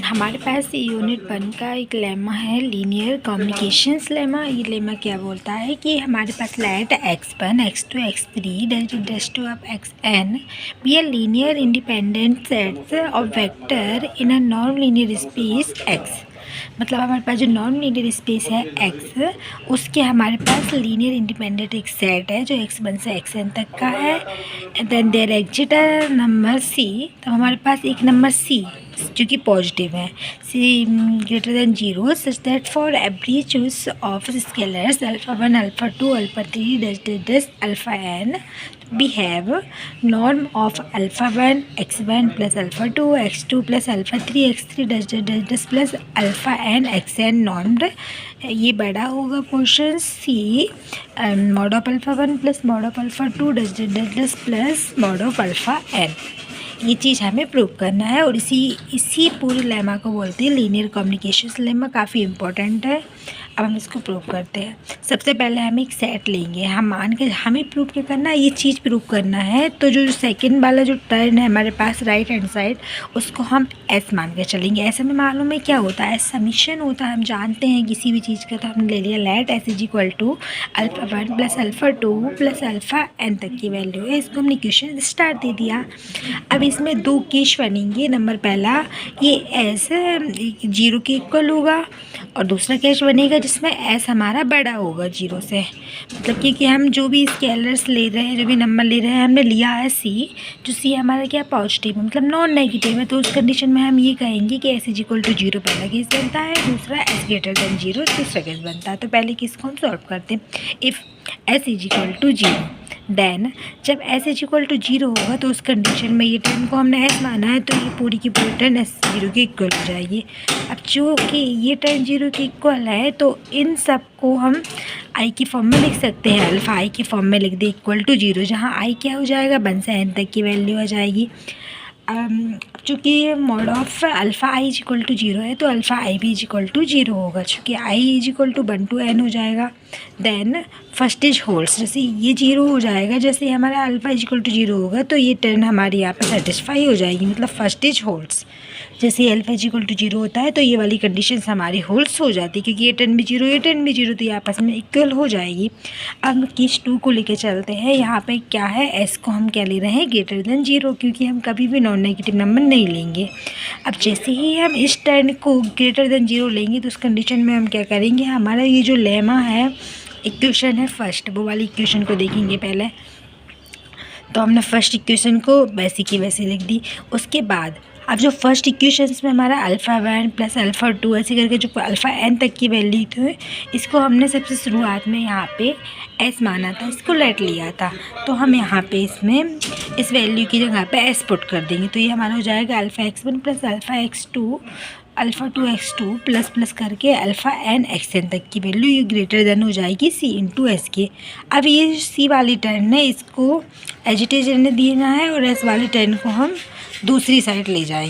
हमारे पास यूनिट 1 का एक लेमा है, लीनियर कम्युनिकेशंस लेमा। ये लेमा क्या बोलता है कि हमारे पास let x1, x2, x3 dash two of xn be a linear independent sets of vector in a non linear space x। मतलब हमारे पास जो नॉन लीनियर स्पेस है x, उसके हमारे पास लीनियर इंडिपेंडेंट एक सेट है जो x1 से xn तक का है। Then there exist number c, तो हमारे पास एक नंबर c जो कि पॉजिटिव है, c greater than 0 such that for every choose of scalars alpha 1, alpha 2, alpha 3 dash alpha n we have norm of alpha 1 x1 plus alpha 2 x2 plus alpha 3 x3 dash plus alpha n xn normed। ये बड़ा होगा portion c mod of alpha 1 plus mod of alpha 2 dash plus mod of alpha n। ये चीज़ हमें prove करना है और इसी पूरे लेमा को बोलते हैं लीनियर कम्युनिकेशंस लेमा। काफ़ी इम्पोर्टेंट है। अब हम इसको प्रूव करते हैं। सबसे पहले हम एक सेट लेंगे। हम मान के हमें प्रूव क्या करना है, ये चीज़ प्रूव करना है। तो जो सेकंड वाला जो टर्न है हमारे पास राइट हैंड साइड, उसको हम एस मान के चलेंगे। ऐसे में मालूम है क्या होता है, समीशन होता है। हम जानते हैं किसी भी चीज़ का, तो हमने ले लिया let s is equal to alpha 1 plus alpha 2 plus alpha n तक की वैल्यू है। इसको हमने इक्वेशन स्टार्ट दे दिया। अब इसमें दो केस बनेंगे। नंबर पहला, ये एस 0 के इक्वल होगा और दूसरा केस बनेगा जिसमें एस हमारा बड़ा होगा 0 से। मतलब क्योंकि हम जो भी स्केलर्स ले रहे हैं, जो भी नंबर ले रहे हैं, हमने लिया है सी, जो सी हमारा क्या पॉजिटिव है, मतलब नॉन नेगेटिव है। तो उस कंडीशन में हम ये कहेंगे कि एस इज इक्वल टू 0 पहला केस बनता है, दूसरा एस ग्रेटर देन 0 दूसरा केस बनता है। तो पहले केस को हम सॉल्व करते हैं। If s is equal to 0, then जब एस इज इक्वल टू 0 होगा तो उस कंडीशन में ये टर्म को हमने एस माना है, तो ये पूरी की पूरी टर्म एस 0 के इक्वल हो जाएगी। अब जो कि ये टर्म 0 के इक्वल है, तो इन सब को हम आई की फॉर्म में लिख सकते हैं। अल्फ़ा आई की फॉर्म में लिख दे इक्वल टू 0, जहाँ आई क्या हो जाएगा 1 से n तक की वैल्यू आ जाएगी। चूँकि mod of alpha I is equal to 0 है, तो अल्फ़ा आई भी इज इक्वल टू 0 होगा। चूँकि i is equal to 1 to n हो जाएगा। देन फर्स्ट इज होल्ड्स, जैसे ये 0 हो जाएगा, जैसे हमारा अल्फ़ा इज इक्वल टू 0 होगा तो ये टर्न हमारी यहाँ पे सेटिस्फाई हो जाएगी। मतलब फर्स्ट इज होल्ड्स, जैसे अल्फ़ा इज इक्वल टू 0 होता है तो ये वाली कंडीशंस हमारी होल्ड्स हो जाती है, क्योंकि ये टर्न भी 0 ये टर्न भी 0, तो ये आपस में इक्वल हो जाएगी। अब हम केस 2 को लेके चलते हैं। यहाँ पे क्या है, एस को हम क्या ले रहे हैं ग्रेटर देन 0, क्योंकि हम कभी भी नॉन नेगेटिव नंबर नहीं लेंगे। अब जैसे ही हम इस टर्न को ग्रेटर देन 0 लेंगे तो उस कंडीशन में हम क्या करेंगे, हमारा ये जो लेमा है, इक्वेशन है फर्स्ट, वो वाली इक्वेशन को देखेंगे पहले। तो हमने फर्स्ट इक्वेशन को वैसी की वैसी लिख दी। उसके बाद अब जो फर्स्ट इक्वेशंस में हमारा अल्फ़ा 1 प्लस अल्फ़ा 2 ऐसे करके जो अल्फ़ा n तक की वैल्यू थी, इसको हमने सबसे शुरुआत में यहाँ पे s माना था, इसको लेट लिया था। तो हम यहाँ पे इसमें इस वैल्यू की जगह पे s पुट कर देंगे। तो ये हमारा हो जाएगा alpha x1 plus alpha x2 alpha 2 x2 plus plus करके अल्फ़ा n xn तक की वैल्यू ये ग्रेटर देन हो जाएगी c इंटू एस के। अब ये c वाली टर्न है, इसको एजिटेज रहने देना है और s वाली टर्न को हम दूसरी साइड ले जाएंगे।